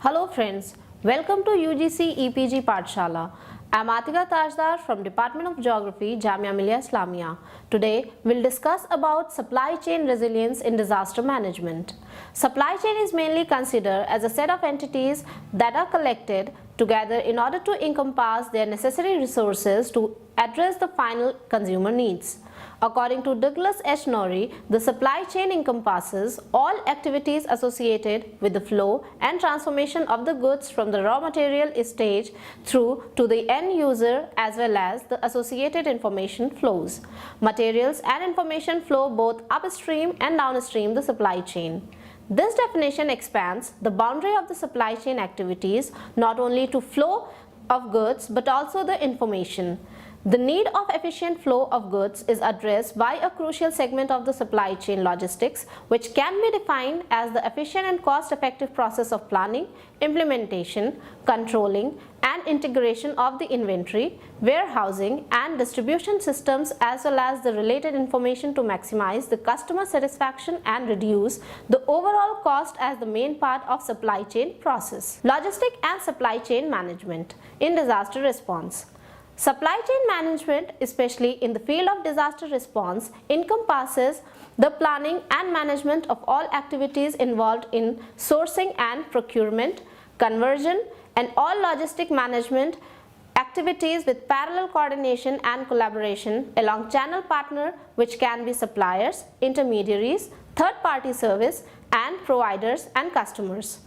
Hello friends, welcome to UGC EPG Pathshala. I am Atika Tajdar from Department of Geography, Jamia Millia Islamia. Today we'll discuss about supply chain resilience in disaster management. Supply chain is mainly considered as a set of entities that are collected together in order to encompass their necessary resources to address the final consumer needs. According to Douglas H. Norrie, the supply chain encompasses all activities associated with the flow and transformation of the goods from the raw material stage through to the end user, as well as the associated information flows. Materials and information flow both upstream and downstream the supply chain. This definition expands the boundary of the supply chain activities not only to flow of goods but also the information. The need of efficient flow of goods is addressed by a crucial segment of the supply chain logistics, which can be defined as the efficient and cost-effective process of planning, implementation, controlling, and integration of the inventory, warehousing, and distribution systems, as well as the related information to maximize the customer satisfaction and reduce the overall cost as the main part of supply chain process. Logistic and supply chain management in disaster response. Supply chain management, especially in the field of disaster response, encompasses the planning and management of all activities involved in sourcing and procurement, conversion, and all logistic management activities with parallel coordination and collaboration along channel partner, which can be suppliers, intermediaries, third-party service, and providers and customers.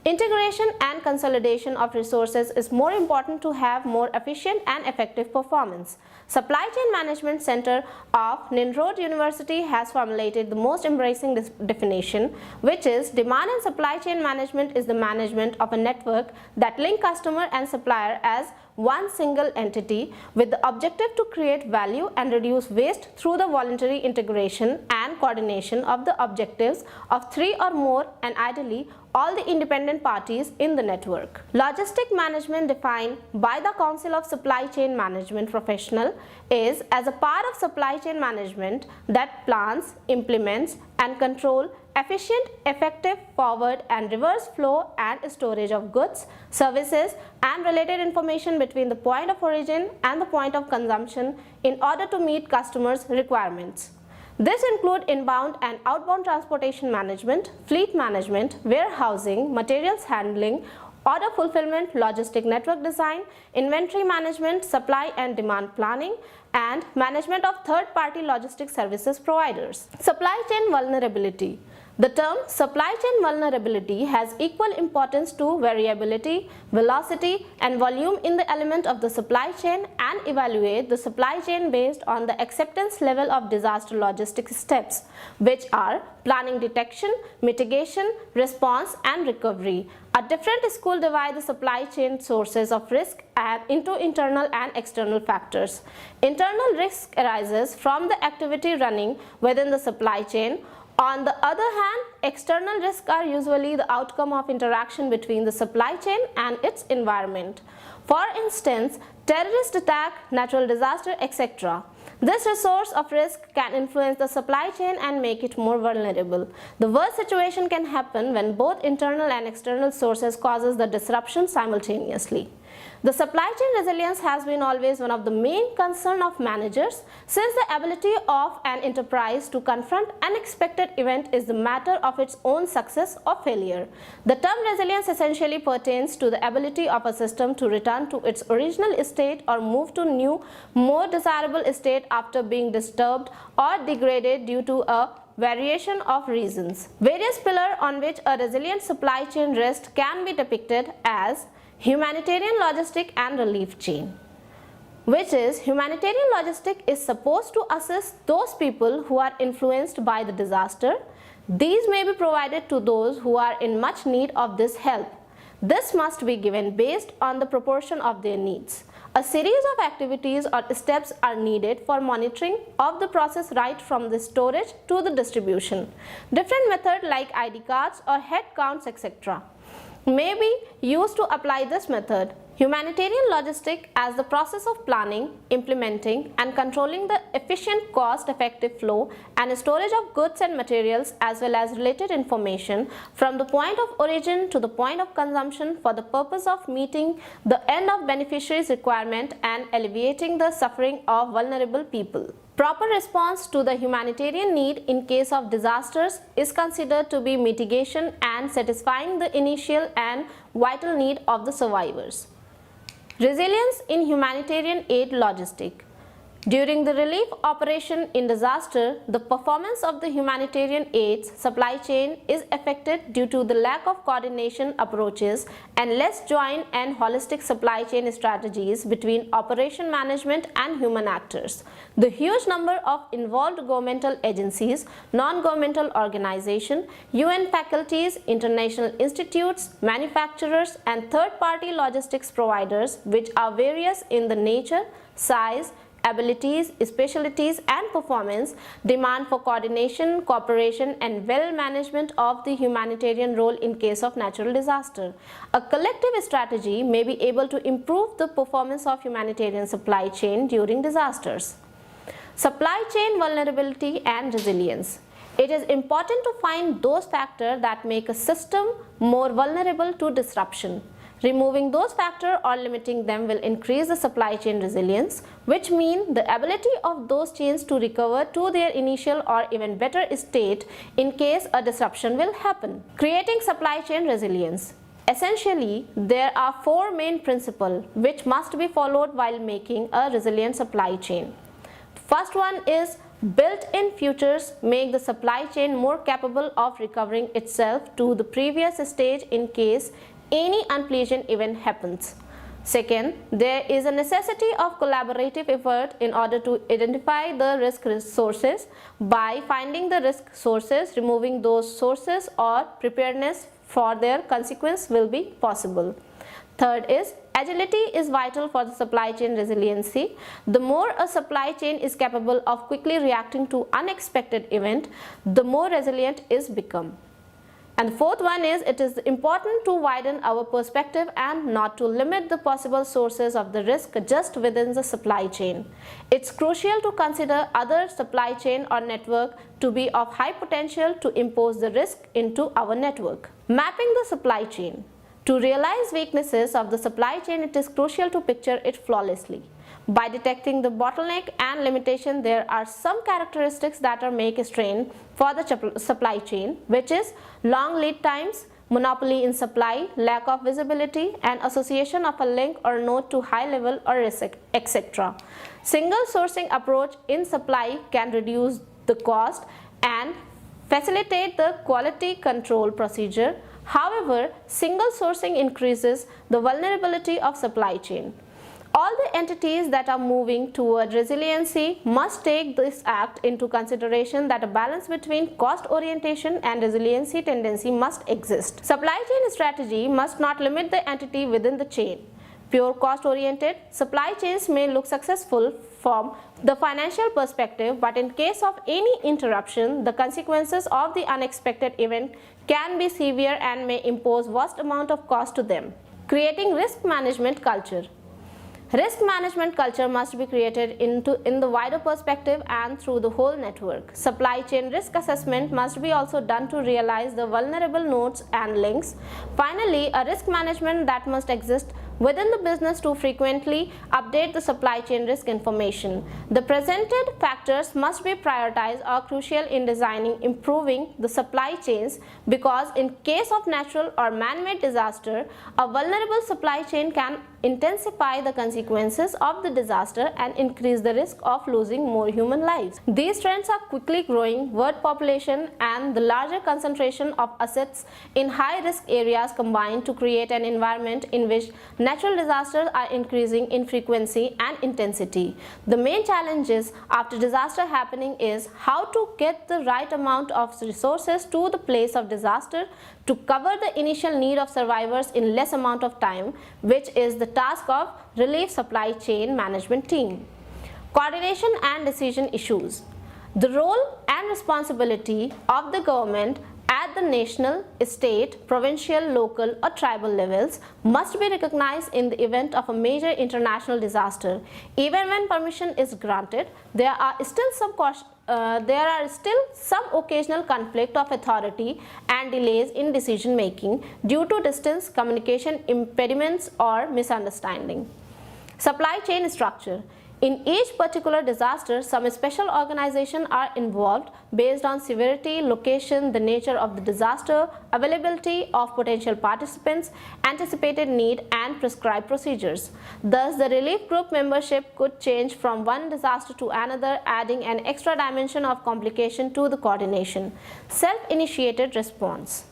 Integration and consolidation of resources is more important to have more efficient and effective performance. Supply Chain Management Center of Nimrod University has formulated the most embracing definition, which is demand and supply chain management is the management of a network that link customer and supplier as one single entity with the objective to create value and reduce waste through the voluntary integration and coordination of the objectives of three or more and ideally all the independent parties in the network. Logistic management defined by the Council of Supply Chain Management Professional is as a part of supply chain management that plans, implements, and control efficient, effective, forward and reverse flow and storage of goods, services and related information between the point of origin and the point of consumption in order to meet customers' requirements. This includes inbound and outbound transportation management, fleet management, warehousing, materials handling, order fulfillment, logistic network design, inventory management, supply and demand planning, and management of third-party logistic services providers. Supply chain vulnerability. The term supply chain vulnerability has equal importance to variability, velocity, and volume in the element of the supply chain and evaluate the supply chain based on the acceptance level of disaster logistics steps, which are planning, detection, mitigation, response, and recovery. A different school divide the supply chain sources of risk into internal and external factors. Internal risk arises from the activity running within the supply chain. On the other hand, external risks are usually the outcome of interaction between the supply chain and its environment. For instance, terrorist attack, natural disaster, etc. This resource of risk can influence the supply chain and make it more vulnerable. The worst situation can happen when both internal and external sources causes the disruption simultaneously. The supply chain resilience has been always one of the main concern of managers, since the ability of an enterprise to confront unexpected event is the matter of its own success or failure. The term resilience essentially pertains to the ability of a system to return to its original state or move to new, more desirable state after being disturbed or degraded due to a variation of reasons. Various pillars on which a resilient supply chain rests can be depicted as humanitarian logistic and relief chain, which is humanitarian logistic is supposed to assist those people who are influenced by the disaster. These may be provided to those who are in much need of this help. This must be given based on the proportion of their needs. A series of activities or steps are needed for monitoring of the process right from the storage to the distribution. Different methods like ID cards or head counts etc. may be used to apply this method. Humanitarian logistics as the process of planning, implementing and controlling the efficient cost-effective flow and storage of goods and materials as well as related information from the point of origin to the point of consumption for the purpose of meeting the end of beneficiaries' requirement and alleviating the suffering of vulnerable people. Proper response to the humanitarian need in case of disasters is considered to be mitigation and satisfying the initial and vital need of the survivors. Resilience in humanitarian aid logistic. During the relief operation in disaster, the performance of the humanitarian aid supply chain is affected due to the lack of coordination approaches and less joint and holistic supply chain strategies between operation management and human actors. The huge number of involved governmental agencies, non-governmental organizations, UN faculties, international institutes, manufacturers and third-party logistics providers which are various in the nature, size, abilities, specialties and performance demand for coordination, cooperation and well management of the humanitarian role in case of natural disaster. A collective strategy may be able to improve the performance of humanitarian supply chain during disasters. Supply chain vulnerability and resilience. It is important to find those factors that make a system more vulnerable to disruption. Removing those factors or limiting them will increase the supply chain resilience, which means the ability of those chains to recover to their initial or even better state in case a disruption will happen. Creating supply chain resilience. Essentially, there are four main principles which must be followed while making a resilient supply chain. First one is built-in features make the supply chain more capable of recovering itself to the previous stage in case any unpleasant event happens. Second, there is a necessity of collaborative effort in order to identify the risk sources. By finding the risk sources, removing those sources or preparedness for their consequence will be possible. Third is agility is vital for the supply chain resiliency. The more a supply chain is capable of quickly reacting to unexpected event, the more resilient it becomes. And the fourth one is it is important to widen our perspective and not to limit the possible sources of the risk just within the supply chain. It's crucial to consider other supply chain or network to be of high potential to impose the risk into our network. Mapping the supply chain. To realize weaknesses of the supply chain, it is crucial to picture it flawlessly. By detecting the bottleneck and limitation, there are some characteristics that are make a strain for the supply chain, which is long lead times, monopoly in supply, lack of visibility, and association of a link or node to high level or etc. Single sourcing approach in supply can reduce the cost and facilitate the quality control procedure. However, single sourcing increases the vulnerability of supply chain. All the entities that are moving toward resiliency must take this act into consideration that a balance between cost orientation and resiliency tendency must exist. Supply chain strategy must not limit the entity within the chain. Pure cost-oriented supply chains may look successful from the financial perspective, but in case of any interruption, the consequences of the unexpected event can be severe and may impose vast amount of cost to them. Creating risk management culture. Risk management culture must be created in the wider perspective and through the whole network. Supply chain risk assessment must be also done to realize the vulnerable nodes and links. Finally, a risk management that must exist within the business to frequently update the supply chain risk information. The presented factors must be prioritized or crucial in designing improving the supply chains, because in case of natural or man-made disaster, a vulnerable supply chain can intensify the consequences of the disaster and increase the risk of losing more human lives. These trends are quickly growing world population and the larger concentration of assets in high-risk areas combine to create an environment in which natural disasters are increasing in frequency and intensity. The main challenges after disaster happening is how to get the right amount of resources to the place of disaster to cover the initial need of survivors in less amount of time, which is the task of relief supply chain management team. Coordination and decision issues. The role and responsibility of the government at at the national, state, provincial, local or tribal levels must be recognized in the event of a major international disaster. Even when permission is granted, there are still some occasional conflict of authority and delays in decision making due to distance, communication impediments or misunderstanding. Supply chain structure. In each particular disaster, some special organizations are involved based on severity, location, the nature of the disaster, availability of potential participants, anticipated need, and prescribed procedures. Thus, the relief group membership could change from one disaster to another, adding an extra dimension of complication to the coordination. Self-initiated response.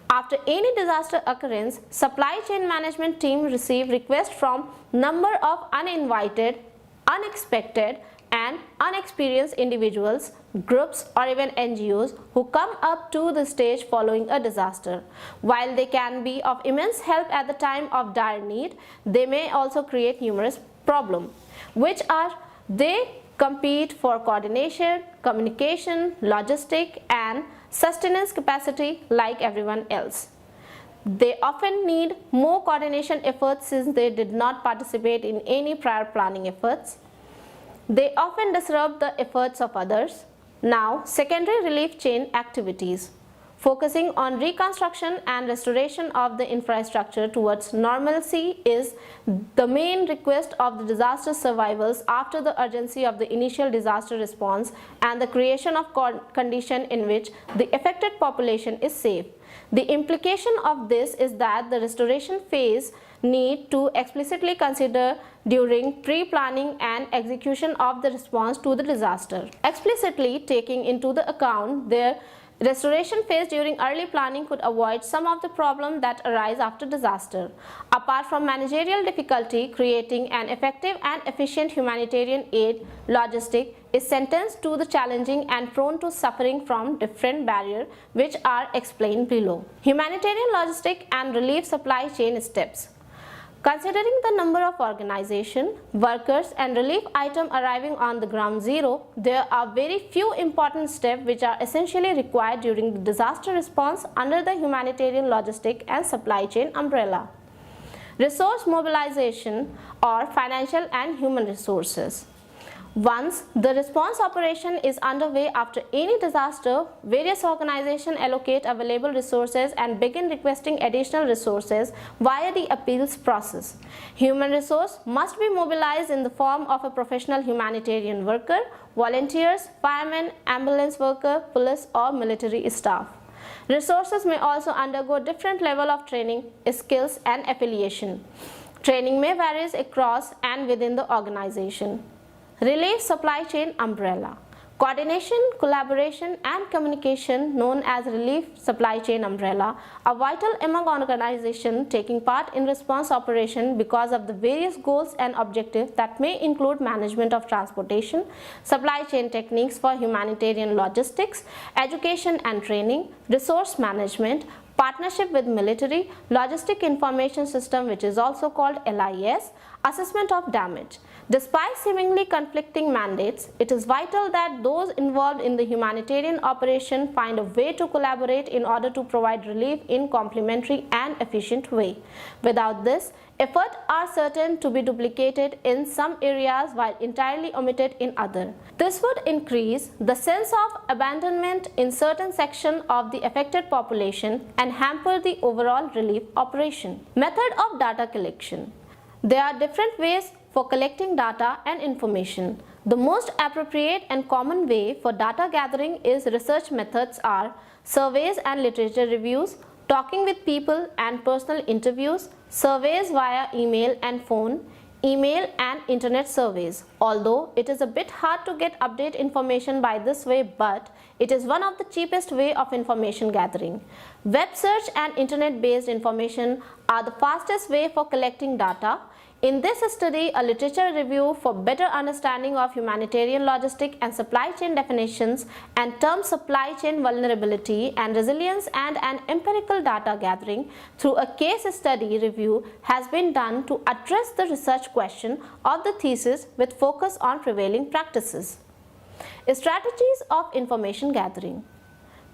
After any disaster occurrence, supply chain management team receive requests from number of uninvited, unexpected and unexperienced individuals, groups or even NGOs who come up to the stage following a disaster. While they can be of immense help at the time of dire need, they may also create numerous problems, which are they compete for coordination, communication, logistic and sustenance capacity like everyone else. They often need more coordination efforts since they did not participate in any prior planning efforts. They often disrupt the efforts of others. Now, secondary relief chain activities. Focusing on reconstruction and restoration of the infrastructure towards normalcy is the main request of the disaster survivors after the urgency of the initial disaster response and the creation of condition in which the affected population is safe. The implication of this is that the restoration phase need to explicitly consider during pre-planning and execution of the response to the disaster. Explicitly taking into the account their restoration phase during early planning could avoid some of the problems that arise after disaster. Apart from managerial difficulty, creating an effective and efficient humanitarian aid logistic is sentenced to the challenging and prone to suffering from different barriers which are explained below. Humanitarian logistic and relief supply chain steps. Considering the number of organizations, workers and relief items arriving on the ground zero, there are very few important steps which are essentially required during the disaster response under the humanitarian logistic and supply chain umbrella. Resource mobilization or financial and human resources. Once the response operation is underway after any disaster, various organizations allocate available resources and begin requesting additional resources via the appeals process. Human resource must be mobilized in the form of a professional humanitarian worker, volunteers, firemen, ambulance worker, police or military staff. Resources may also undergo different level of training, skills and affiliation. Training may vary across and within the organization. Relief supply chain umbrella. Coordination, collaboration and communication, known as relief supply chain umbrella, are vital among organizations taking part in response operation because of the various goals and objectives that may include management of transportation, supply chain techniques for humanitarian logistics, education and training, resource management, partnership with military, logistic information system which is also called LIS, assessment of damage. Despite seemingly conflicting mandates, it is vital that those involved in the humanitarian operation find a way to collaborate in order to provide relief in complementary and efficient way. Without this, efforts are certain to be duplicated in some areas while entirely omitted in others. This would increase the sense of abandonment in certain sections of the affected population and hamper the overall relief operation. Method of data collection. There are different ways for collecting data and information. The most appropriate and common way for data gathering is research methods are surveys and literature reviews, talking with people and personal interviews, surveys via email and phone, email and internet surveys. Although it is a bit hard to get update information by this way, but it is one of the cheapest way of information gathering. Web search and internet based information are the fastest way for collecting data. In this study, a literature review for better understanding of humanitarian logistic and supply chain definitions and term supply chain vulnerability and resilience and an empirical data gathering through a case study review has been done to address the research question of the thesis with focus on prevailing practices. Strategies of information gathering.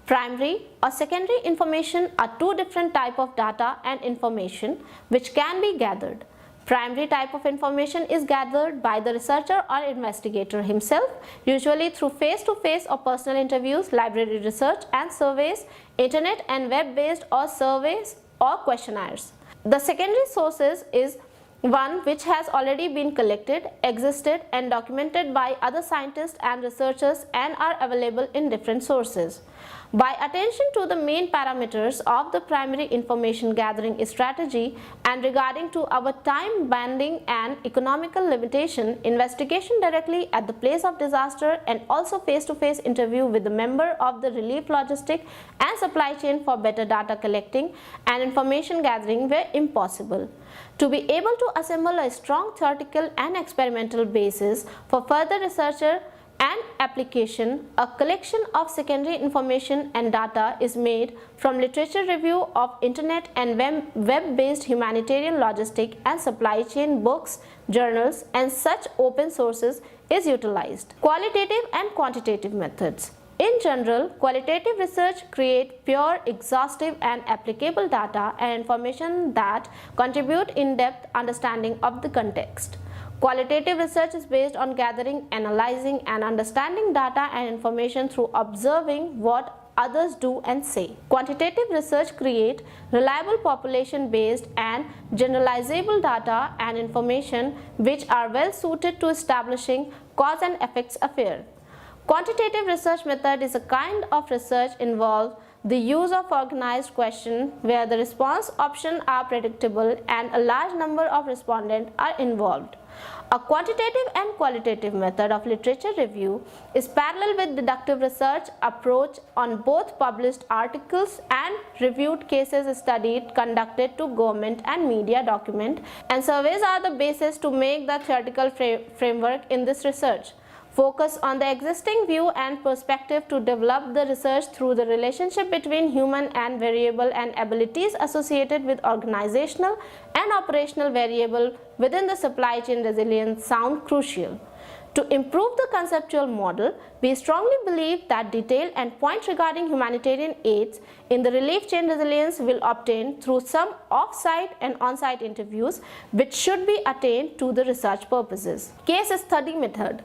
Primary or secondary information are two different types of data and information which can be gathered. Primary type of information is gathered by the researcher or investigator himself, usually through face-to-face or personal interviews, library research and surveys, internet and web-based or surveys or questionnaires. The secondary sources is one which has already been collected, existed and documented by other scientists and researchers and are available in different sources. By attention to the main parameters of the primary information gathering strategy and regarding to our time banding and economical limitation, investigation directly at the place of disaster and also face-to-face interview with the member of the relief logistic and supply chain for better data collecting and information gathering were impossible. To be able to assemble a strong theoretical and experimental basis for further research and application, a collection of secondary information and data is made from literature review of internet and web-based humanitarian logistic and supply chain books, journals and such open sources is utilized. Qualitative and quantitative methods. In general, qualitative research creates pure, exhaustive and applicable data and information that contribute in-depth understanding of the context. Qualitative research is based on gathering, analyzing and understanding data and information through observing what others do and say. Quantitative research creates reliable population-based and generalizable data and information which are well suited to establishing cause and effects affair. Quantitative research method is a kind of research involves the use of organized questions where the response options are predictable and a large number of respondents are involved. A quantitative and qualitative method of literature review is parallel with deductive research approach on both published articles and reviewed cases studied conducted to government and media document, and surveys are the basis to make the theoretical framework in this research. Focus on the existing view and perspective to develop the research through the relationship between human and variable and abilities associated with organizational and operational variable within the supply chain resilience sound crucial. To improve the conceptual model, we strongly believe that detail and points regarding humanitarian aids in the relief chain resilience will obtain through some off-site and on-site interviews which should be attained to the research purposes. Case study method.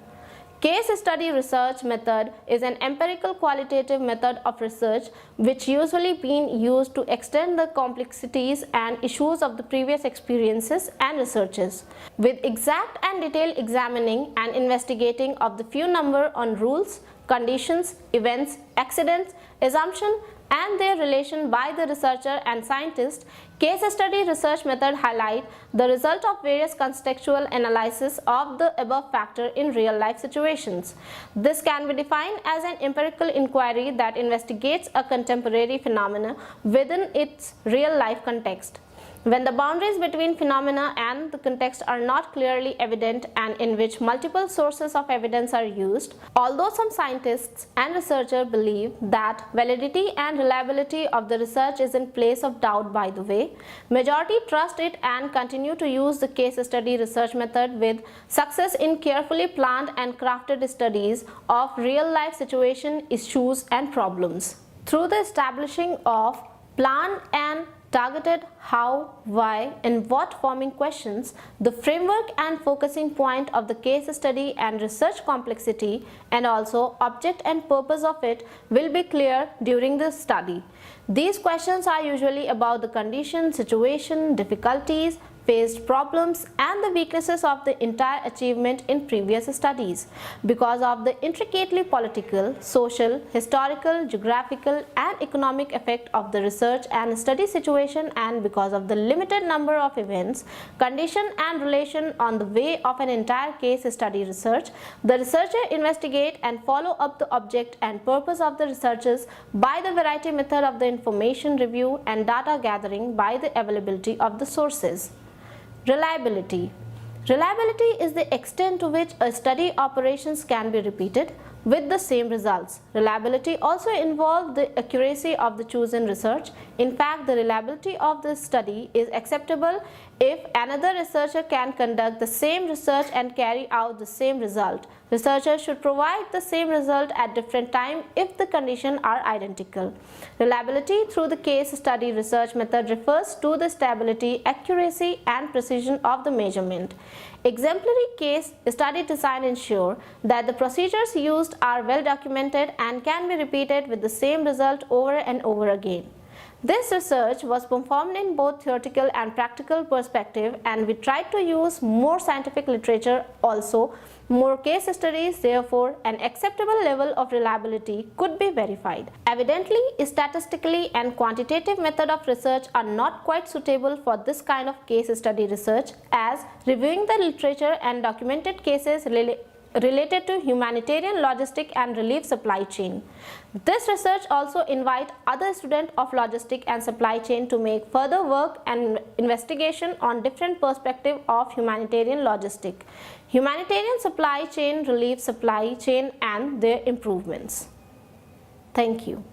Case study research method is an empirical qualitative method of research which usually been used to extend the complexities and issues of the previous experiences and researches, with exact and detailed examining and investigating of the few number on rules, conditions, events, accidents, assumption and their relation by the researcher and scientist. Case study research method highlight the result of various contextual analysis of the above factor in real life situations. This can be defined as an empirical inquiry that investigates a contemporary phenomena within its real life context, when the boundaries between phenomena and the context are not clearly evident and in which multiple sources of evidence are used. Although some scientists and researchers believe that validity and reliability of the research is in place of doubt by the way, majority trust it and continue to use the case study research method with success in carefully planned and crafted studies of real-life situation, issues and problems. Through the establishing of plan and targeted how, why and what forming questions, the framework and focusing point of the case study and research complexity and also object and purpose of it will be clear during the study. These questions are usually about the condition, situation, difficulties, faced problems and the weaknesses of the entire achievement in previous studies. Because of the intricately political, social, historical, geographical and economic effect of the research and study situation, and because of the limited number of events, condition and relation on the way of an entire case study research, the researcher investigate and follow up the object and purpose of the researches by the variety method of the information review and data gathering by the availability of the sources. Reliability. Reliability is the extent to which a study operations can be repeated with the same results. Reliability also involves the accuracy of the chosen research. In fact, the reliability of the study is acceptable if another researcher can conduct the same research and carry out the same result. Researchers should provide the same result at different time if the conditions are identical. Reliability through the case study research method refers to the stability, accuracy and precision of the measurement. Exemplary case study design ensure that the procedures used are well documented and can be repeated with the same result over and over again. This research was performed in both theoretical and practical perspective, and we tried to use more scientific literature also, more case studies, therefore an acceptable level of reliability could be verified. Evidently, statistically and quantitative method of research are not quite suitable for this kind of case study research, as reviewing the literature and documented cases related to humanitarian, logistic and relief supply chain. This research also invite other students of logistic and supply chain to make further work and investigation on different perspective of humanitarian logistic, humanitarian supply chain, relief supply chain and their improvements. Thank you.